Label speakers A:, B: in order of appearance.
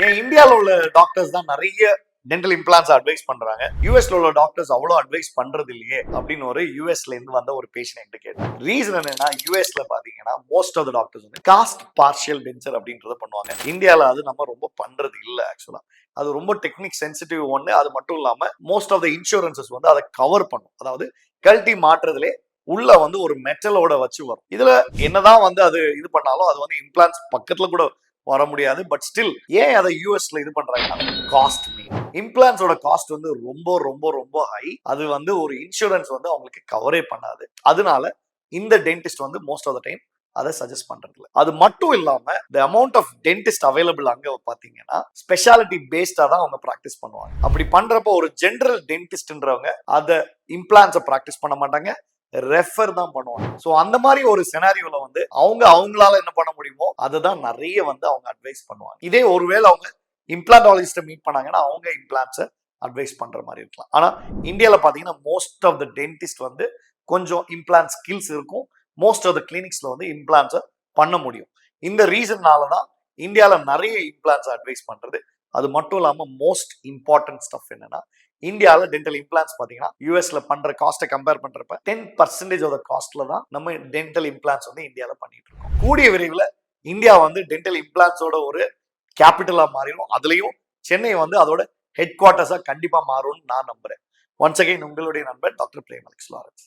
A: ஏன் இந்தியாவில் உள்ள டாக்டர்ஸ் தான் நிறைய டென்டல் இம்ப்ளான்ஸ் அட்வைஸ் பண்றாங்க, யூஎஸ்ல உள்ள டாக்டர்ஸ் அவ்வளோ அட்வைஸ் பண்றது இல்லையே அப்படின்னு ஒரு யூஎஸ்ல இருந்து வந்த ஒரு பேஷண்ட் என்கிட்ட கேட்டேன். ரீசன் என்னன்னா, யூஎஸ்ல பாத்தீங்கன்னா மோஸ்ட் ஆஃப் த டாக்டர்ஸ் வந்து காஸ்ட் பார்ஷியல் டென்ச்சர் அப்படின்றத பண்ணுவாங்க. இந்தியாவில் அது நம்ம ரொம்ப பண்றது இல்லை. ஆக்சுவலா அது ரொம்ப டெக்னிக் சென்சிட்டிவ் ஒன்று. அது மட்டும் இல்லாம மோஸ்ட் ஆஃப் த இன்சூரன்சஸ் வந்து அதை கவர் பண்ணும். அதாவது கழட்டி மாற்றுறதுலே உள்ள வந்து ஒரு மெட்டலோட வச்சு வரும். இதுல என்னதான் வந்து அது இது பண்ணாலும் அது வந்து இம்ப்ளான்ஸ் பக்கத்துல கூட வர முடியாது. பட் ஸ்டில் ஏன் அதை யூஎஸ்ல இது பண்றாங்கன்னா, காஸ்ட் மெயின். இம்ப்ளான்ஸோட காஸ்ட் வந்து ரொம்ப ரொம்ப ரொம்ப ஹை. அது வந்து ஒரு இன்சூரன்ஸ் வந்து அவங்களுக்கு கவரே பண்ணாது. அதனால இந்த டென்டிஸ்ட் வந்து மோஸ்ட் ஆஃப் த டைம் அதை சஜஸ்ட் பண்றது இல்லை. அது மட்டும் இல்லாம the amount of dentist available அங்க பாத்தீங்கன்னா ஸ்பெஷாலிட்டி பேஸ்டா தான் அவங்க பிராக்டிஸ் பண்ணுவாங்க. அப்படி பண்றப்போ ஒரு ஜெனரல் டென்டிஸ்ட்ன்றவங்க அதை இம்ப்ளான்ஸை பிராக்டிஸ் பண்ண மாட்டாங்க, ரெஃபர் தான் பண்ணுவாங்க. ஸோ அந்த மாதிரி ஒரு செனாரியோல வந்து அவங்களால என்ன பண்ண முடியுமோ அதை தான் நிறைய வந்து அவங்க அட்வைஸ் பண்ணுவாங்க. இதே ஒருவேளை அவங்க இம்ப்ளான்டாலஜிஸ்ட்டை மீட் பண்ணாங்கன்னா அவங்க இம்ப்ளான்ஸை அட்வைஸ் பண்ற மாதிரி இருக்கலாம். ஆனா இந்தியாவில் பாத்தீங்கன்னா மோஸ்ட் ஆஃப் த டென்டிஸ்ட் வந்து கொஞ்சம் இம்ப்ளான்ட் ஸ்கில்ஸ் இருக்கும். மோஸ்ட் ஆஃப் த கிளினிக்ஸ்ல வந்து இம்ப்ளான்ஸை பண்ண முடியும். இந்த ரீசன்னால தான் இந்தியாவில் நிறைய இம்ப்ளான்ஸ் அட்வைஸ் பண்றது. அது மட்டும் இல்லாம மோஸ்ட் இம்பார்ட்டன்ட் ஸ்டஃப் என்னன்னா, இந்தியாவில் டென்டல் இம்ப்ளான்ஸ் பாத்தீங்கன்னா யூஎஸ்ல பண்ற காஸ்ட்டை கம்பேர் பண்றப்ப 10% ஆஃப் த காஸ்ட்ல தான் நம்ம டென்டல் இம்ப்ளான்ஸ் வந்து இந்தியாவில் பண்ணிட்டு இருக்கோம். கூடிய விரைவில் இந்தியா வந்து டென்டல் இம்ப்ளான்ஸோட ஒரு கேபிட்டலா மாறிடும். அதுலயும் சென்னை வந்து அதோட ஹெட் குவார்ட்டர்ஸா கண்டிப்பா மாறும்னு நான் நம்புறேன். ஒன்ஸ் அகைன் உங்களுடைய நண்பர் டாக்டர் பிரேம் அலெக்ஸ் லாரன்ஸ்.